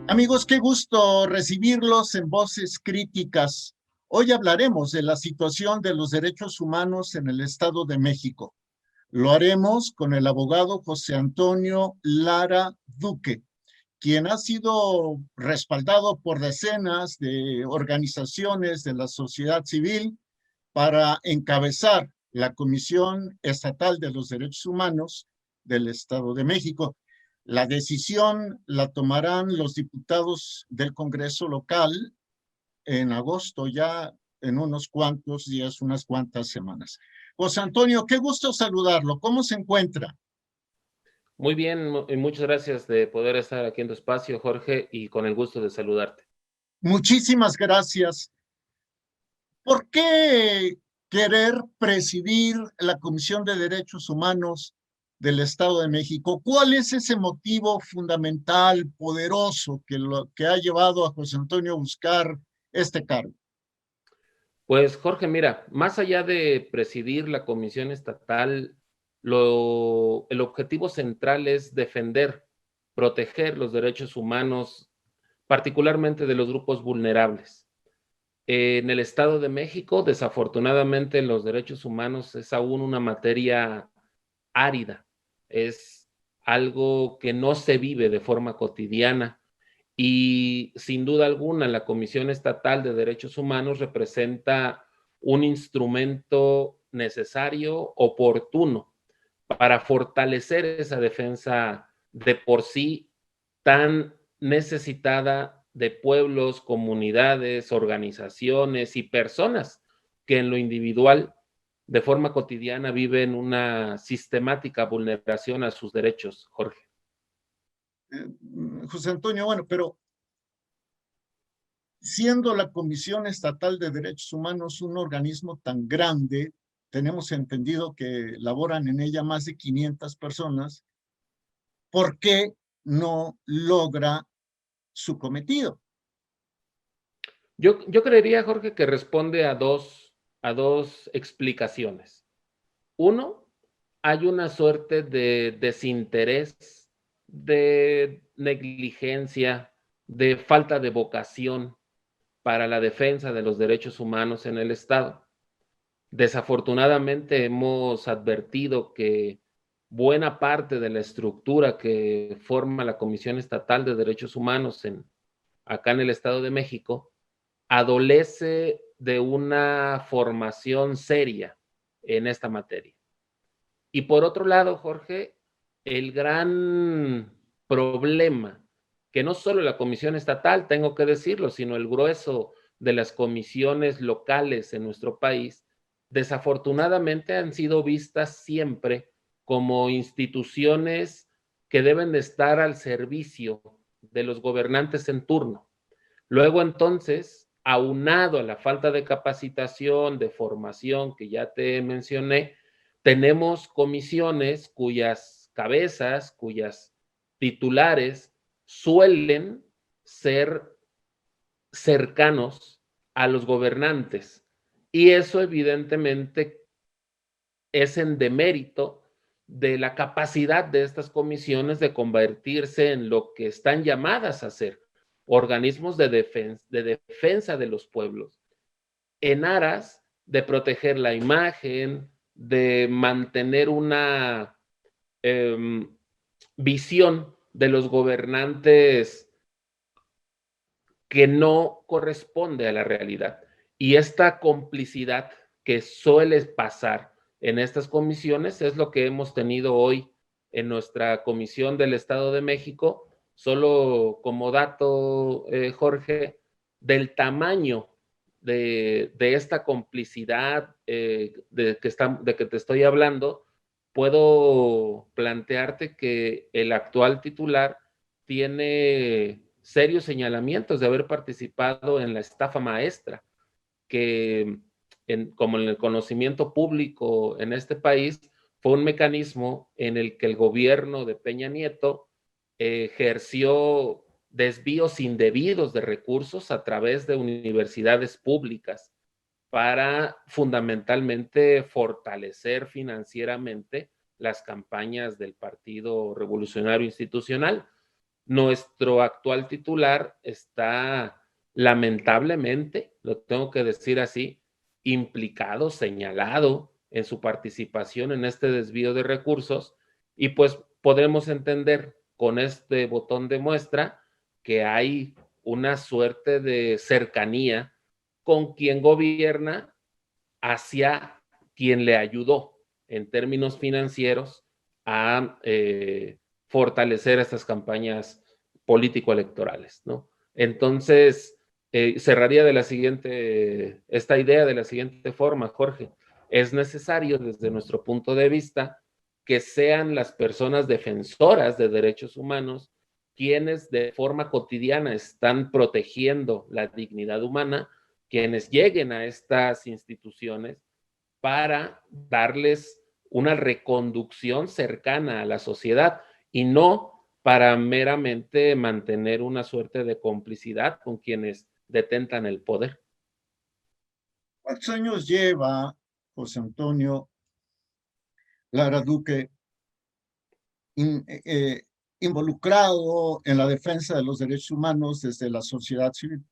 Amigos, qué gusto recibirlos en Voces Críticas. Hoy hablaremos de la situación de los derechos humanos en el Estado de México. Lo haremos con el abogado José Antonio Lara Duque, quien ha sido respaldado por decenas de organizaciones de la sociedad civil para encabezar la Comisión Estatal de los Derechos Humanos del Estado de México. La decisión la tomarán los diputados del Congreso local en agosto, ya en unos cuantos días, unas cuantas semanas. José Antonio, qué gusto saludarlo. ¿Cómo se encuentra? Muy bien, y muchas gracias de poder estar aquí en tu espacio, Jorge, y con el gusto de saludarte. Muchísimas gracias. ¿Por qué querer presidir la Comisión de Derechos Humanos del Estado de México? ¿Cuál es ese motivo fundamental, poderoso, que ha llevado a José Antonio a buscar este cargo? Pues, Jorge, mira, más allá de presidir la comisión estatal, el objetivo central es defender, proteger los derechos humanos, particularmente de los grupos vulnerables. En el Estado de México, desafortunadamente, los derechos humanos es aún una materia árida, es algo que no se vive de forma cotidiana. Y sin duda alguna, la Comisión Estatal de Derechos Humanos representa un instrumento necesario, oportuno, para fortalecer esa defensa de por sí tan necesitada de pueblos, comunidades, organizaciones y personas que en lo individual, de forma cotidiana, viven una sistemática vulneración a sus derechos, Jorge. José Antonio, bueno, pero siendo la Comisión Estatal de Derechos Humanos un organismo tan grande, tenemos entendido que laboran en ella más de 500 personas, ¿por qué no logra su cometido? Yo creería, Jorge, que responde a dos explicaciones. Uno, hay una suerte de desinterés, de negligencia, de falta de vocación para la defensa de los derechos humanos en el Estado. Desafortunadamente hemos advertido que buena parte de la estructura que forma la Comisión Estatal de Derechos Humanos acá en el Estado de México adolece de una formación seria en esta materia. Y por otro lado, Jorge, el gran problema, que no solo la Comisión Estatal, tengo que decirlo, sino el grueso de las comisiones locales en nuestro país, desafortunadamente han sido vistas siempre como instituciones que deben de estar al servicio de los gobernantes en turno. Luego entonces, aunado a la falta de capacitación, de formación que ya te mencioné, tenemos comisiones cuyas cabezas, cuyas titulares suelen ser cercanos a los gobernantes. Y eso evidentemente es en demérito de la capacidad de estas comisiones de convertirse en lo que están llamadas a ser, organismos de defensa de los pueblos, en aras de proteger la imagen, de mantener una visión de los gobernantes que no corresponde a la realidad. Y esta complicidad que suele pasar en estas comisiones es lo que hemos tenido hoy en nuestra comisión del Estado de México. Solo como dato, Jorge, del tamaño de esta complicidad de que te estoy hablando, puedo plantearte que el actual titular tiene serios señalamientos de haber participado en la estafa maestra, que como en el conocimiento público en este país, fue un mecanismo en el que el gobierno de Peña Nieto ejerció desvíos indebidos de recursos a través de universidades públicas para fundamentalmente fortalecer financieramente las campañas del Partido Revolucionario Institucional. Nuestro actual titular está, lamentablemente, lo tengo que decir así, implicado, señalado en su participación en este desvío de recursos, y pues podremos entender con este botón de muestra que hay una suerte de cercanía con quien gobierna hacia quien le ayudó en términos financieros a fortalecer estas campañas político-electorales, ¿no? Entonces, cerraría esta idea de la siguiente forma, Jorge. Es necesario, desde nuestro punto de vista, que sean las personas defensoras de derechos humanos quienes de forma cotidiana están protegiendo la dignidad humana, quienes lleguen a estas instituciones para darles una reconducción cercana a la sociedad y no para meramente mantener una suerte de complicidad con quienes detentan el poder. ¿Cuántos años lleva José Antonio Lara Duque involucrado en la defensa de los derechos humanos desde la sociedad civil?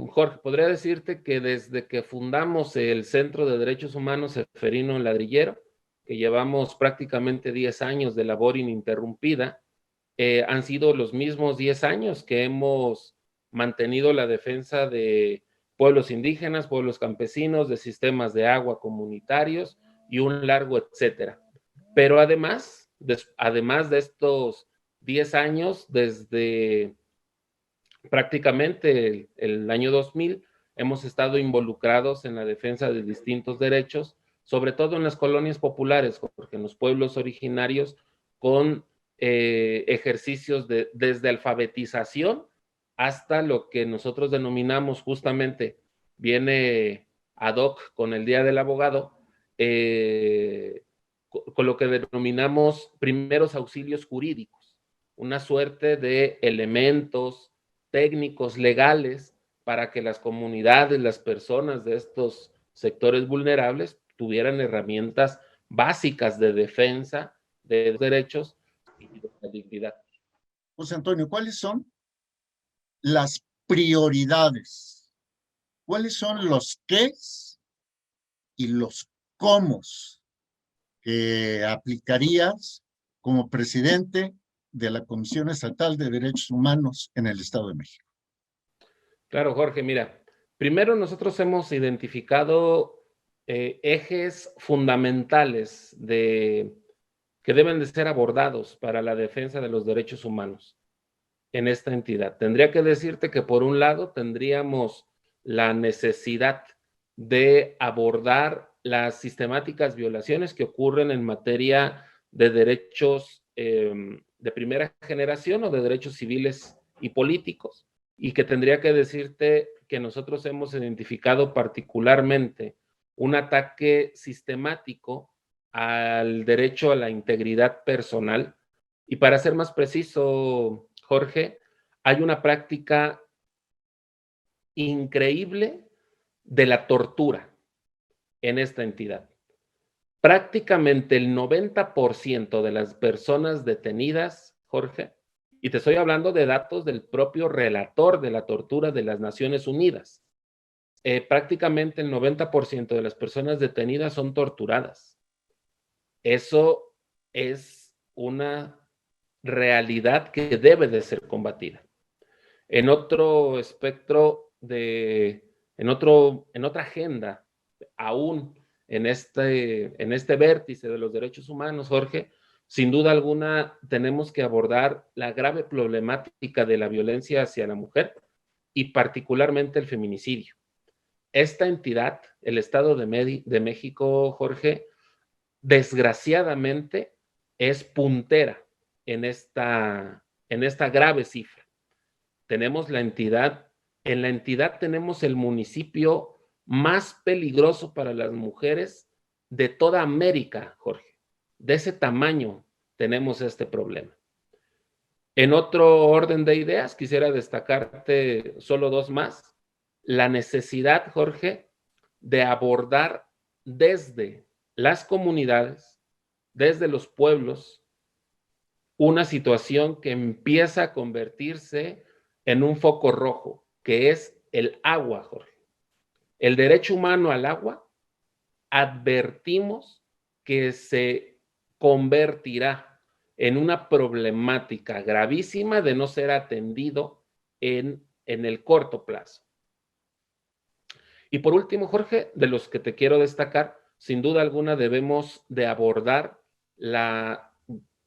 Jorge, podría decirte que desde que fundamos el Centro de Derechos Humanos Ceferino Ladrillero, que llevamos prácticamente 10 años de labor ininterrumpida, han sido los mismos 10 años que hemos mantenido la defensa de pueblos indígenas, pueblos campesinos, de sistemas de agua comunitarios y un largo etcétera. Pero además de estos 10 años, desde prácticamente el año 2000, hemos estado involucrados en la defensa de distintos derechos, sobre todo en las colonias populares, porque en los pueblos originarios, con ejercicios desde alfabetización hasta lo que nosotros denominamos, justamente, viene ad hoc con el Día del Abogado, con lo que denominamos primeros auxilios jurídicos, una suerte de elementos técnicos legales para que las comunidades, las personas de estos sectores vulnerables tuvieran herramientas básicas de defensa de los derechos y de la dignidad. José Antonio, ¿cuáles son las prioridades? ¿Cuáles son los qués y los cómo que aplicarías como presidente de la Comisión Estatal de Derechos Humanos en el Estado de México? Claro, Jorge, mira, primero nosotros hemos identificado ejes fundamentales que deben de ser abordados para la defensa de los derechos humanos en esta entidad. Tendría que decirte que por un lado tendríamos la necesidad de abordar las sistemáticas violaciones que ocurren en materia de derechos de primera generación o de derechos civiles y políticos, y que tendría que decirte que nosotros hemos identificado particularmente un ataque sistemático al derecho a la integridad personal. Y para ser más preciso, Jorge, hay una práctica increíble de la tortura en esta entidad. Prácticamente el 90% de las personas detenidas, Jorge, y te estoy hablando de datos del propio relator de la tortura de las Naciones Unidas, prácticamente el 90% de las personas detenidas son torturadas. Eso es una realidad que debe de ser combatida. En otro espectro en otra agenda, aún en este vértice de los derechos humanos, Jorge, sin duda alguna tenemos que abordar la grave problemática de la violencia hacia la mujer y particularmente el feminicidio. Esta entidad, el Estado de México, Jorge, desgraciadamente es puntera en esta grave cifra. Tenemos en la entidad tenemos el municipio más peligroso para las mujeres de toda América, Jorge. De ese tamaño tenemos este problema. En otro orden de ideas, quisiera destacarte solo dos más. La necesidad, Jorge, de abordar desde las comunidades, desde los pueblos, una situación que empieza a convertirse en un foco rojo, que es el agua, Jorge. El derecho humano al agua, advertimos que se convertirá en una problemática gravísima de no ser atendido en el corto plazo. Y por último, Jorge, de los que te quiero destacar, sin duda alguna debemos de abordar la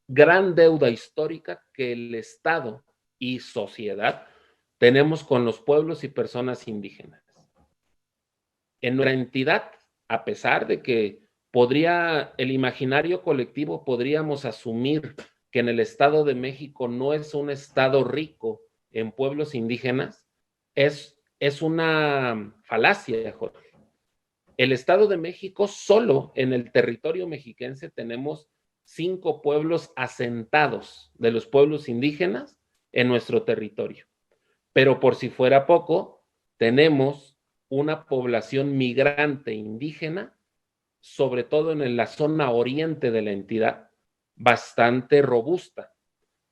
gran deuda histórica que el Estado y sociedad tenemos con los pueblos y personas indígenas. En nuestra entidad, a pesar de que el imaginario colectivo podríamos asumir que en el Estado de México no es un estado rico en pueblos indígenas, es una falacia, Jorge. El Estado de México, solo en el territorio mexiquense tenemos 5 pueblos asentados de los pueblos indígenas en nuestro territorio. Pero por si fuera poco, tenemos una población migrante indígena, sobre todo en la zona oriente de la entidad, bastante robusta,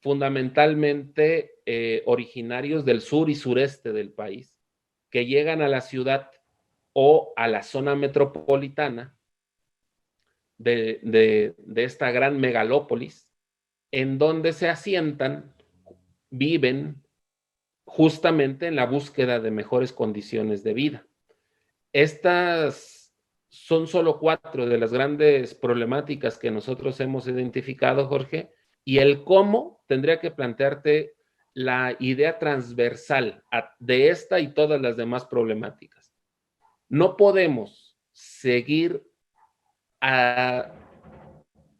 fundamentalmente originarios del sur y sureste del país, que llegan a la ciudad o a la zona metropolitana de esta gran megalópolis, en donde se asientan, viven justamente en la búsqueda de mejores condiciones de vida. Estas son solo 4 de las grandes problemáticas que nosotros hemos identificado, Jorge, y el cómo tendría que plantearte la idea transversal de esta y todas las demás problemáticas. No podemos seguir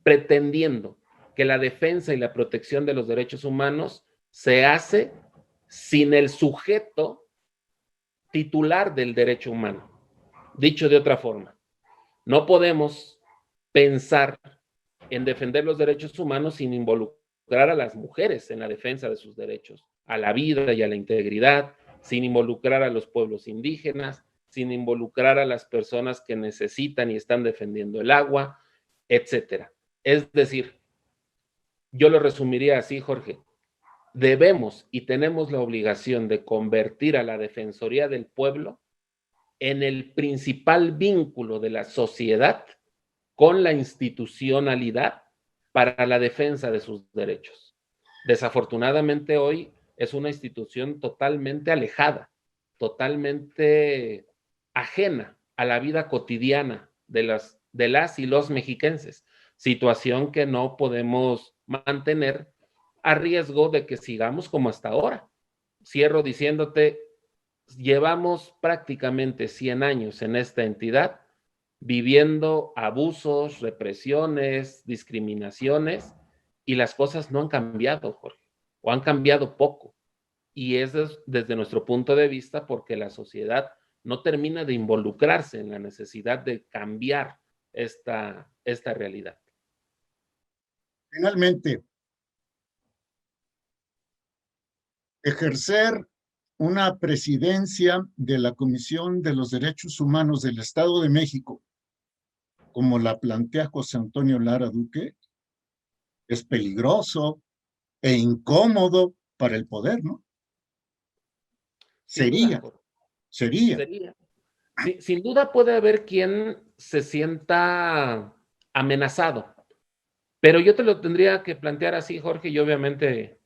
pretendiendo que la defensa y la protección de los derechos humanos se hace sin el sujeto titular del derecho humano. Dicho de otra forma, no podemos pensar en defender los derechos humanos sin involucrar a las mujeres en la defensa de sus derechos a la vida y a la integridad, sin involucrar a los pueblos indígenas, sin involucrar a las personas que necesitan y están defendiendo el agua, etcétera. Es decir, yo lo resumiría así, Jorge. Debemos y tenemos la obligación de convertir a la Defensoría del Pueblo en el principal vínculo de la sociedad con la institucionalidad para la defensa de sus derechos. Desafortunadamente hoy es una institución totalmente alejada, totalmente ajena a la vida cotidiana de las y los mexiquenses, situación que no podemos mantener a riesgo de que sigamos como hasta ahora. Cierro diciéndote, llevamos prácticamente 100 años en esta entidad viviendo abusos, represiones, discriminaciones, y las cosas no han cambiado, Jorge, o han cambiado poco. Y eso es desde nuestro punto de vista porque la sociedad no termina de involucrarse en la necesidad de cambiar esta realidad. Finalmente, ejercer una presidencia de la Comisión de los Derechos Humanos del Estado de México, como la plantea José Antonio Lara Duque, es peligroso e incómodo para el poder, ¿no? Sería. Sí, sin duda puede haber quien se sienta amenazado, pero yo te lo tendría que plantear así, Jorge, y obviamente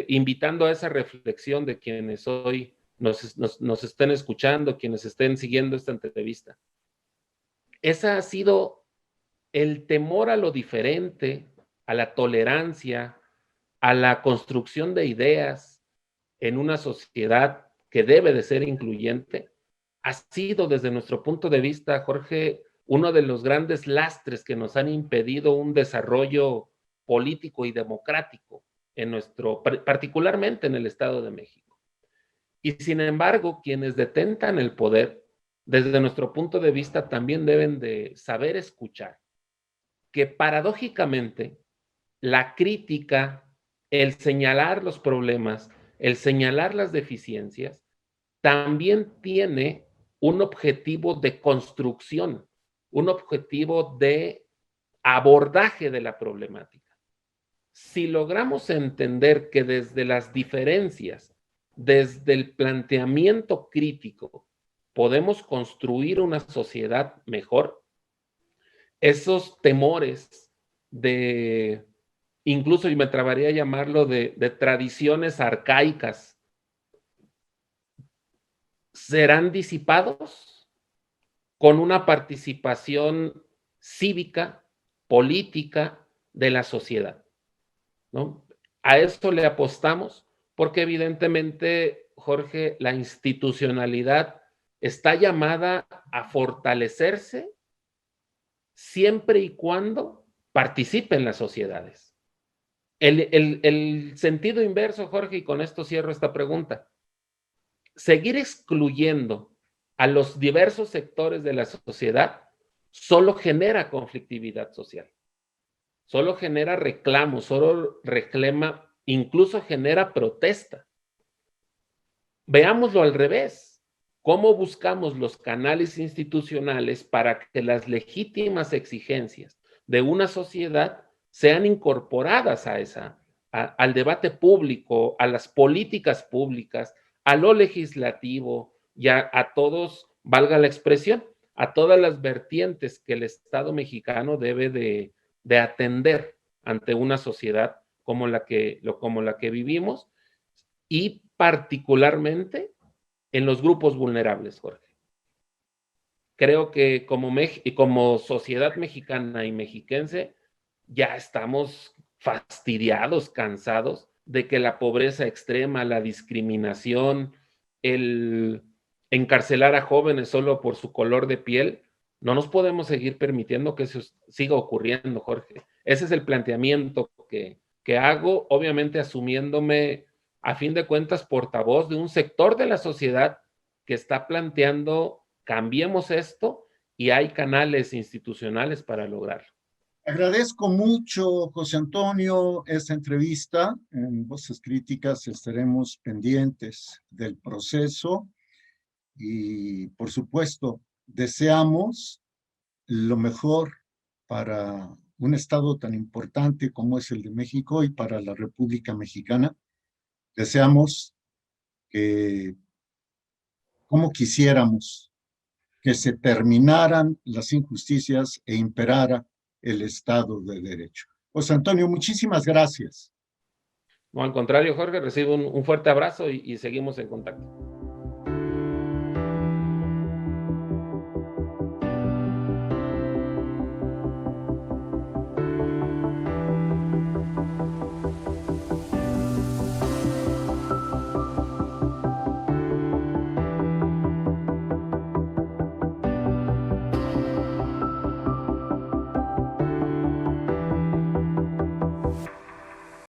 invitando a esa reflexión de quienes hoy nos estén escuchando, quienes estén siguiendo esta entrevista. Ese ha sido el temor a lo diferente, a la tolerancia, a la construcción de ideas en una sociedad que debe de ser incluyente, ha sido desde nuestro punto de vista, Jorge, uno de los grandes lastres que nos han impedido un desarrollo político y democrático particularmente en el Estado de México. Y sin embargo, quienes detentan el poder, desde nuestro punto de vista, también deben de saber escuchar que paradójicamente la crítica, el señalar los problemas, el señalar las deficiencias, también tiene un objetivo de construcción, un objetivo de abordaje de la problemática. si logramos entender que desde las diferencias, desde el planteamiento crítico, podemos construir una sociedad mejor, esos temores de, incluso yo me atrevería a llamarlo de tradiciones arcaicas, serán disipados con una participación cívica, política de la sociedad, ¿no? A esto le apostamos porque evidentemente, Jorge, la institucionalidad está llamada a fortalecerse siempre y cuando participe en las sociedades. El sentido inverso, Jorge, y con esto cierro esta pregunta, seguir excluyendo a los diversos sectores de la sociedad solo genera conflictividad social, solo genera reclamos, solo reclama, incluso genera protesta. Veámoslo al revés. ¿Cómo buscamos los canales institucionales para que las legítimas exigencias de una sociedad sean incorporadas al debate público, a las políticas públicas, a lo legislativo y a todos, valga la expresión, a todas las vertientes que el Estado mexicano debe de atender ante una sociedad como la que vivimos, y particularmente en los grupos vulnerables, Jorge? Creo que como sociedad mexicana y mexiquense ya estamos fastidiados, cansados de que la pobreza extrema, la discriminación, el encarcelar a jóvenes solo por su color de piel, no nos podemos seguir permitiendo que eso siga ocurriendo, Jorge. Ese es el planteamiento que hago, obviamente asumiéndome, a fin de cuentas, portavoz de un sector de la sociedad que está planteando, cambiemos esto, y hay canales institucionales para lograrlo. Agradezco mucho, José Antonio, esta entrevista. En Voces Críticas estaremos pendientes del proceso y, por supuesto, deseamos lo mejor para un estado tan importante como es el de México y para la República Mexicana. Deseamos que, como quisiéramos, que se terminaran las injusticias e imperara el Estado de Derecho. José Antonio, muchísimas gracias. No, al contrario, Jorge, recibo un fuerte abrazo y seguimos en contacto.